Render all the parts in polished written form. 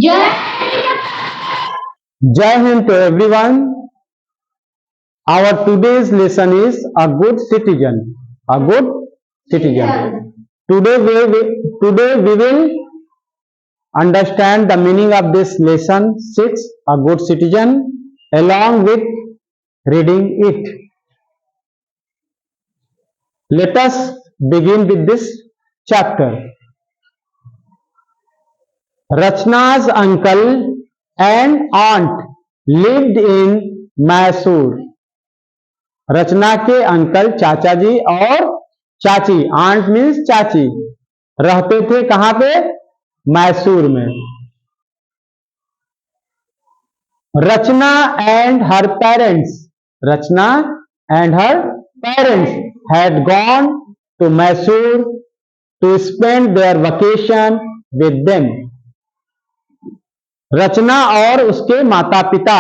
Jai Hind to everyone. Our today's lesson is a good citizen. A good citizen. Today we will understand the meaning of this lesson 6, a good citizen, along with reading it. Let us begin with this chapter. Rachna's uncle and aunt lived in Mysore. रचना के uncle चाचा जी और चाची, aunt means चाची, रहते थे कहां पे? मैसूर में. Rachna and her parents, Rachna and her parents had gone to Mysore to spend their vacation with them. Rachna और उसके माता पिता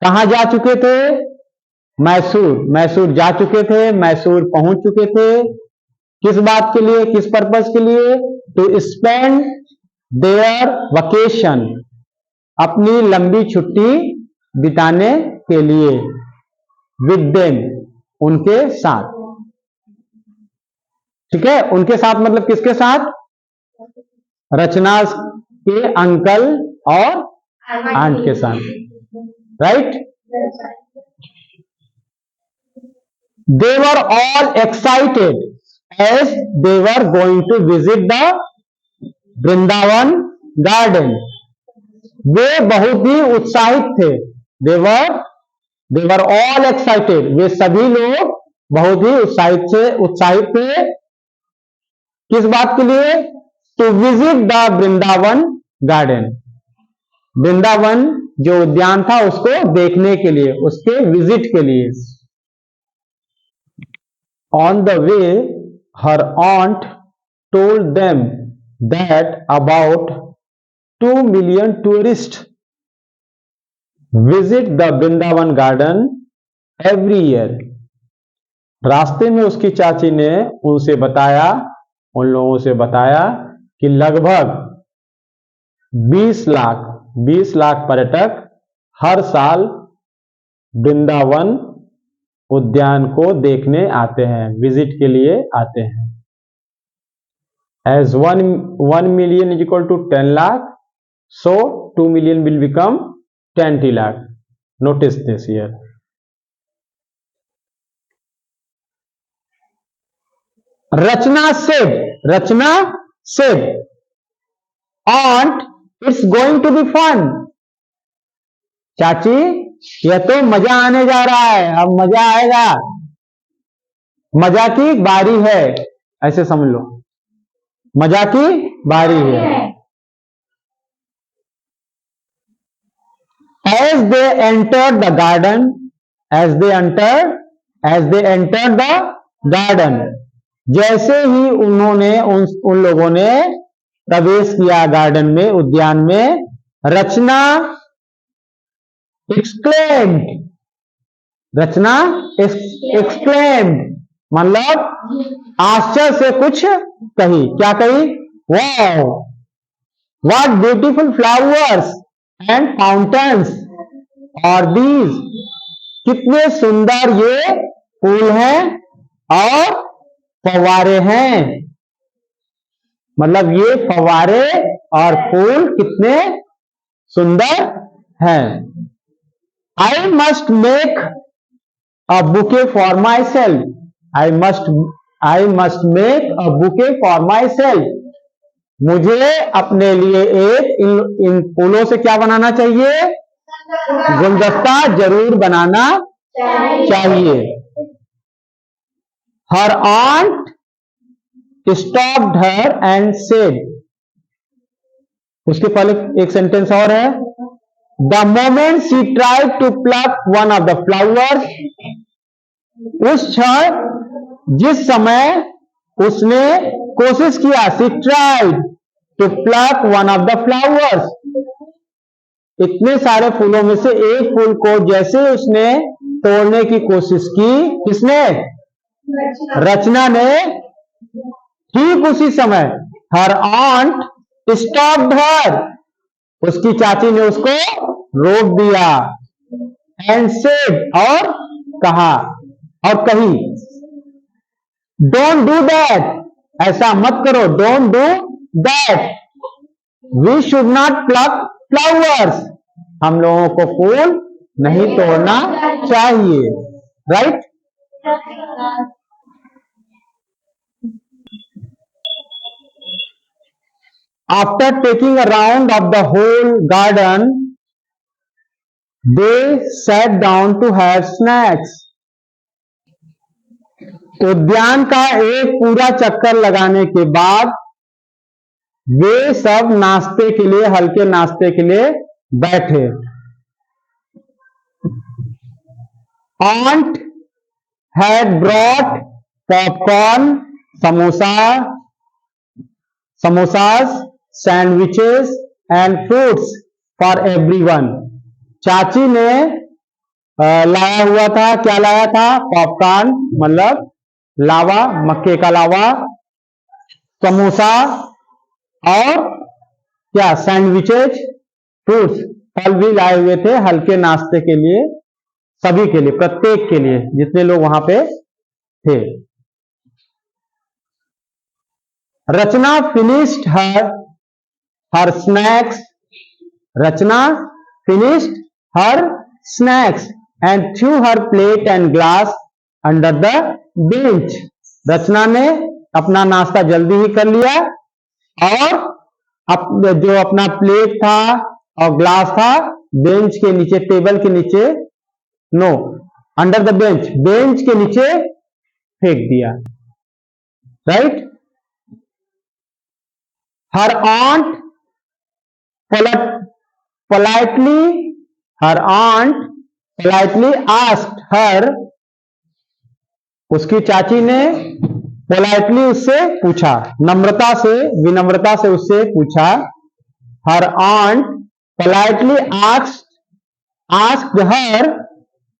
कहां जा चुके थे? मैसूर. मैसूर जा चुके थे, मैसूर पहुंच चुके थे. किस बात के लिए, किस पर्पस के लिए? टू स्पेंड देयर वेकेशन, अपनी लंबी छुट्टी बिताने के लिए. विद देम, उनके साथ. ठीक है, उनके साथ मतलब किसके साथ? रचना के अंकल और आंट के साथ. Right? They were all excited as they were going to visit the Vrindavan garden. वे बहुत ही उत्साहित थे. They were all excited. वे सभी लोग बहुत ही उत्साहित थे. किस बात के लिए? To visit the Vrindavan garden. Vrindavan जो उद्यान था उसको देखने के लिए, उसके विजिट के लिए. On the way, her aunt told them that about 2 million tourists visit the Vrindavan garden every year. रास्ते में उसकी चाची ने उन लोगों से बताया कि लगभग 20 लाख पर्यटक हर साल वृंदावन उद्यान को देखने आते हैं, विजिट के लिए आते हैं. As 1 million is equal to 10 lakh, so 2 million will become 20 lakh. Notice this here. Rachna said, Aunt, it's going to be fun. चाची, यह तो मजा आने जा रहा है, अब मजा आएगा, मजा की बारी है. ऐसे समझ लो, मजा की बारी है. As they entered the garden, जैसे ही उन लोगों ने प्रवेश किया गार्डन में, उद्यान में, रचना exclaimed, मतलब आश्चर्य से कुछ कही. क्या कही? Wow, what beautiful flowers and fountains are these. कितने सुंदर ये फूल हैं और फव्वारे हैं. मतलब ये फव्वारे और फूल कितने सुंदर हैं. I must make a bouquet for myself. I must make a bouquet for myself. मुझे अपने लिए इन फूलों से क्या बनाना चाहिए? गुलदस्ता जरूर बनाना चाहिए. Her aunt stopped her and said, उसके पहले एक सेंटेंस और है. The moment she tried to pluck one of the flowers, उस क्षण जिस समय उसने कोशिश किया, she tried to pluck one of the flowers, इतने सारे फूलों में से एक फूल को जैसे उसने तोड़ने की कोशिश की, किसने? रचना ने. ठीक उसी समय her aunt stopped her उसकी चाची ने उसको रोक दिया। एंड सेड, और कहा, और कही, डोंट डू दैट, ऐसा मत करो, don't do that, we should not pluck flowers, हम लोगों को फूल नहीं तोड़ना चाहिए, right. After taking a round of the whole garden, they sat down to have snacks. उद्यान का एक पूरा चक्कर लगाने के बाद वे सब नाश्ते के लिए, हल्के नाश्ते के लिए बैठे। Aunt had brought popcorn, samosas, sandwiches and fruits for everyone. चाची ने लाया हुआ था, क्या लाया था? पॉपकॉर्न मतलब लावा, मक्के का लावा, समोसा और क्या, सैंडविचेज, फ्रूट्स, फल भी लाए हुए थे हल्के नाश्ते के लिए, सभी के लिए, प्रत्येक के लिए, जितने लोग वहां पे थे। Rachna finished her snacks, Rachna finished her snacks and threw her plate and glass under the bench. Rachna ने अपना नाश्ता जल्दी ही कर लिया और जो अपना प्लेट था और ग्लास था बेंच के नीचे, टेबल के नीचे, no, under the bench, bench के नीचे फेंक दिया, राइट। हर aunt politely asked her, उसकी चाची ने पोलाइटली उससे पूछा, नम्रता से, विनम्रता से उससे पूछा। हर aunt politely asked her,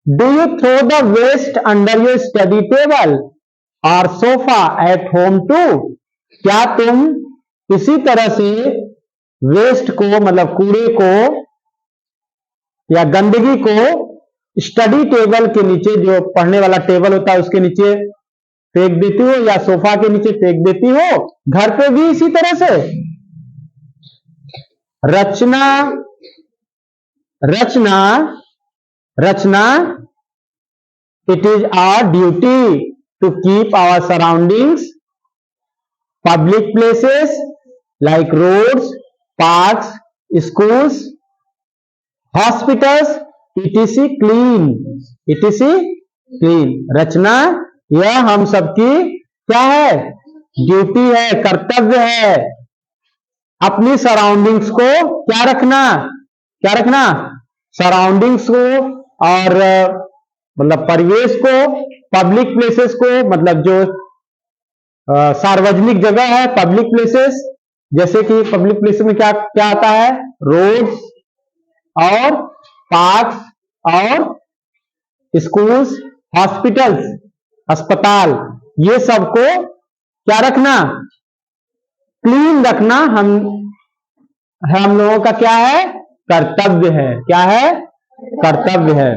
do you throw the waste under your study table or sofa at home too? क्या तुम इसी तरह से वेस्ट को, मतलब कूड़े को या गंदगी को स्टडी टेबल के नीचे, जो पढ़ने वाला टेबल होता है उसके नीचे फेंक देती हो या सोफा के नीचे फेंक देती हो? घर पे भी इसी तरह से? रचना, it is our duty to keep our surroundings, public places like roads, parks, schools, hospitals, etc. clean. रचना, यह हम सबकी क्या है? ड्यूटी है, कर्तव्य है, अपनी सराउंडिंग्स को क्या रखना, सराउंडिंग्स को और मतलब परिवेश को, पब्लिक प्लेसेस को, मतलब जो सार्वजनिक जगह है, पब्लिक प्लेसेस, जैसे कि पब्लिक प्लेसेस में क्या क्या आता है? रोड्स और पार्क्स और स्कूल्स, हॉस्पिटल्स, अस्पताल, ये सबको क्या रखना? क्लीन रखना हम लोगों का क्या है? कर्तव्य है। क्या है? कर्तव्य है।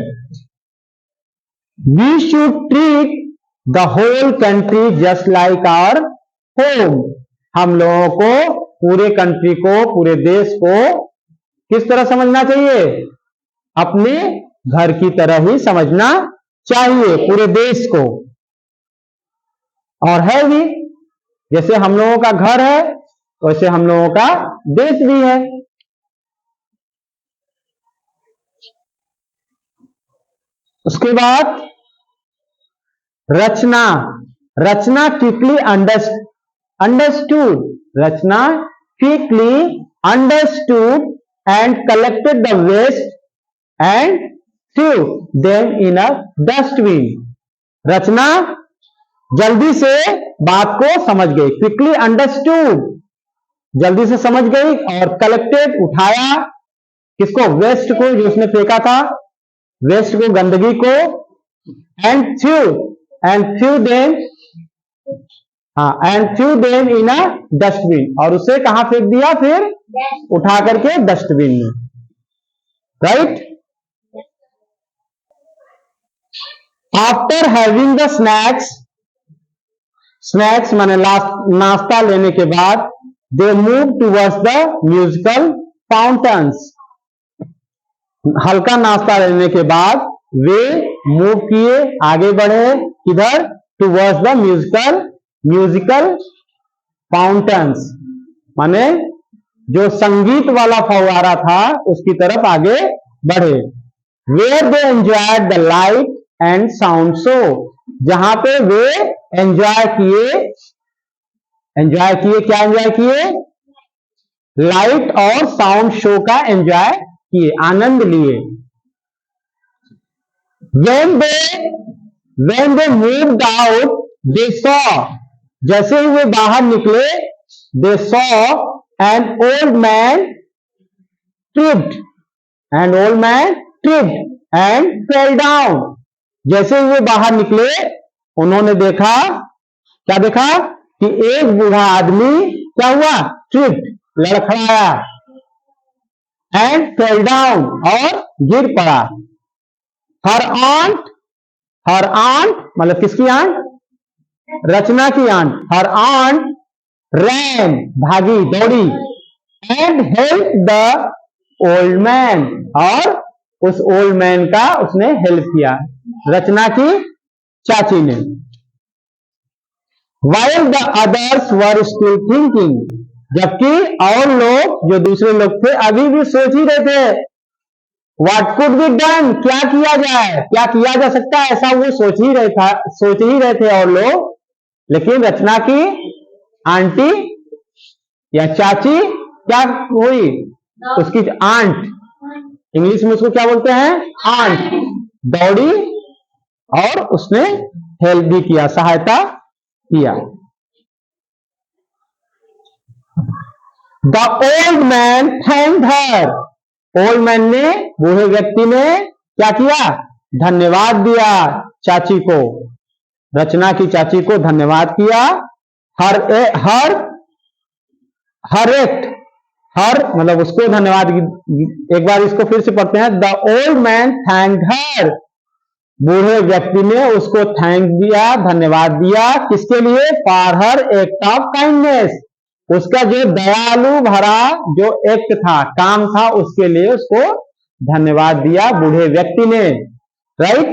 We should treat the whole country just like our home. हम लोगों को, पूरे कंट्री को, पूरे देश को किस तरह समझना चाहिए? अपने घर की तरह ही समझना चाहिए, पूरे देश को। और है भी, जैसे हम लोगों का घर है वैसे हम लोगों का देश भी है। उसके बाद Rachna quickly understood, Rachna quickly understood and collected the waste and threw them in a dustbin. Rachna जल्दी से बात को समझ गई, क्विकली अंडरस्टूड, जल्दी से समझ गई, और कलेक्टेड, उठाया, किसको? वेस्ट को, जो उसने फेंका था, वेस्ट को, गंदगी को, एंड थ्रू देम हाँ, and threw them in a dustbin, और उसे कहां फेंक दिया फिर? उठा करके डस्टबिन में, right. After having the snacks, snacks माने नाश्ता लेने के बाद, they move towards the musical fountains, हल्का नाश्ता लेने के बाद वे मूव किए, आगे बढ़े, किधर? टूवर्ड्स द म्यूजिकल फाउंटेन्स, माने जो संगीत वाला फव्वारा था उसकी तरफ आगे बढ़े। Where they enjoyed the light and sound show, जहां पे वे एंजॉय किए, क्या एंजॉय किए? लाइट और साउंड शो का एंजॉय किए, आनंद लिए। when they moved out, they saw, जैसे ही वे बाहर निकले, they saw an old man tripped and fell down, जैसे ही वे बाहर निकले उन्होंने देखा, क्या देखा? कि एक बूढ़ा आदमी क्या हुआ? ट्रिप्ड, लड़खड़ाया, एंड फेल डाउन, और गिर पड़ा। हर आंट मतलब किसकी आंट? रचना की आंट। हर आंट रैन, भागी, दौड़ी, and help the old man, और उस ओल्ड मैन का उसने हेल्प किया, रचना की चाची ने। While the others were still thinking, जबकि और लोग, जो दूसरे लोग थे, अभी भी सोच ही रहे थे। What could be done, क्या किया जाए, क्या किया जा सकता है, ऐसा वो सोच ही रहे थे और लोग। लेकिन रचना की आंटी या चाची क्या हुई? उसकी आंट, इंग्लिश में उसको क्या बोलते हैं? आंट, दौड़ी और उसने हेल्प भी किया, सहायता किया। The old man thanked her, old man ने, बूढ़े व्यक्ति ने क्या किया? धन्यवाद दिया चाची को, रचना की चाची को धन्यवाद किया। हर मतलब उसको धन्यवाद, एक बार इसको फिर से पढ़ते हैं। द ओल्ड मैन थैंक्ड हर, बूढ़े व्यक्ति ने उसको थैंक दिया, धन्यवाद दिया, किसके लिए? For her act of kindness, उसका जो दयालु भरा जो एक्ट था, काम था, उसके लिए उसको धन्यवाद दिया बूढ़े व्यक्ति ने, right.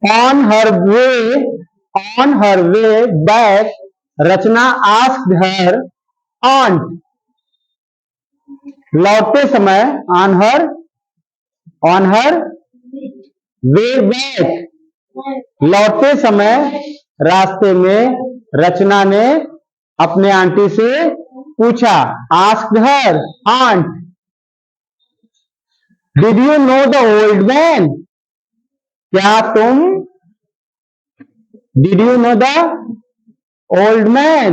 On her way back, Rachna asked her aunt, लौटते समय, ऑन हर वे बैक, लौटते समय रास्ते में रचना ने अपने आंटी से पूछा, asked her aunt, did you know the old man, क्या तुम, did you know the old man,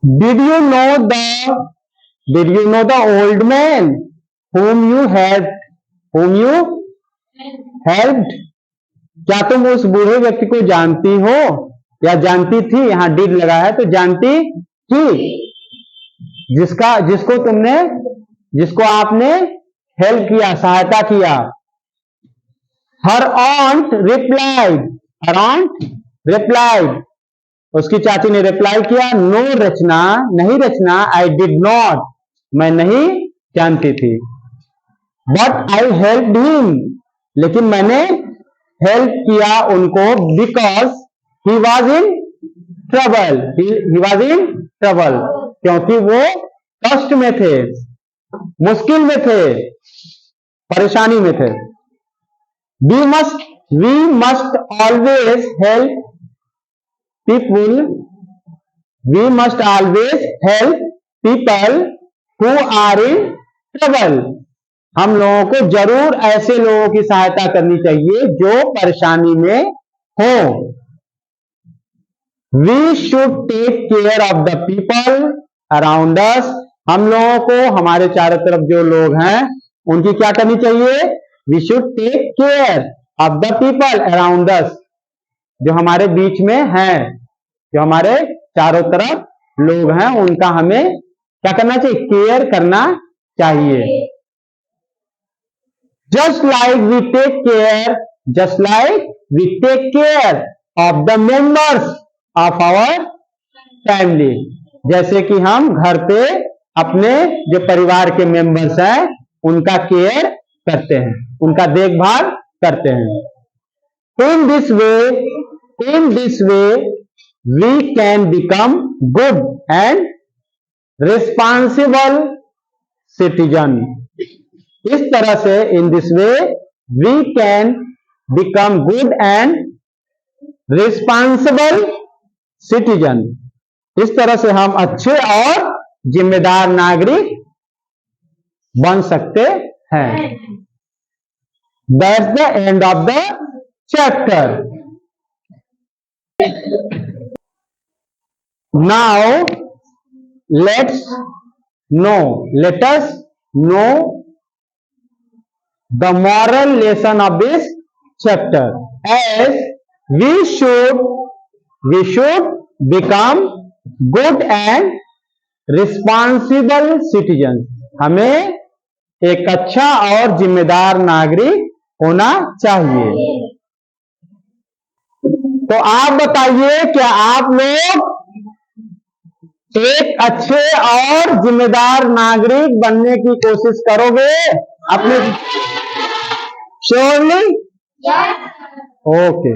Did you know the old man whom you helped? क्या तुम उस बूढ़े व्यक्ति को जानती हो या जानती थी? यहां डिड लगा है तो जानती थी, जिसको आपने हेल्प किया, सहायता किया। हर ऑन्ट रिप्लाइड, उसकी चाची ने रिप्लाई किया, नो रचना, नहीं रचना, आई डिड नॉट, मैं नहीं जानती थी। बट आई हेल्प्ड हिम, लेकिन मैंने हेल्प किया उनको, because he was in trouble, क्योंकि वो कष्ट में थे, मुश्किल में थे, परेशानी में थे। We must always help people, we must always help people who are in trouble, हम लोगों को जरूर ऐसे लोगों की सहायता करनी चाहिए जो परेशानी में हो। We should take care of the people around us, हम लोगों को हमारे चारों तरफ जो लोग हैं उनकी क्या करनी चाहिए? We should take care of the people around us, जो हमारे बीच में हैं, जो हमारे चारों तरफ लोग हैं, उनका हमें क्या करना चाहिए? केयर करना चाहिए। Just like we take care of the members of our family, जैसे कि हम घर पे अपने जो परिवार के मेंबर्स हैं उनका केयर करते हैं, उनका देखभाल करते हैं। In this way we can become good and responsible citizen. इस तरह से in this way we can become good and responsible citizen. इस तरह से हम अच्छे और जिम्मेदार नागरिक बन सकते हैं। That's the end of the chapter. Now let us know the moral lesson of this chapter, as we should become good and responsible citizens। हमें एक अच्छा और जिम्मेदार नागरिक होना चाहिए। तो आप बताइए, क्या आप लोग एक अच्छे और जिम्मेदार नागरिक बनने की कोशिश करोगे अपने? श्योरली? ओके।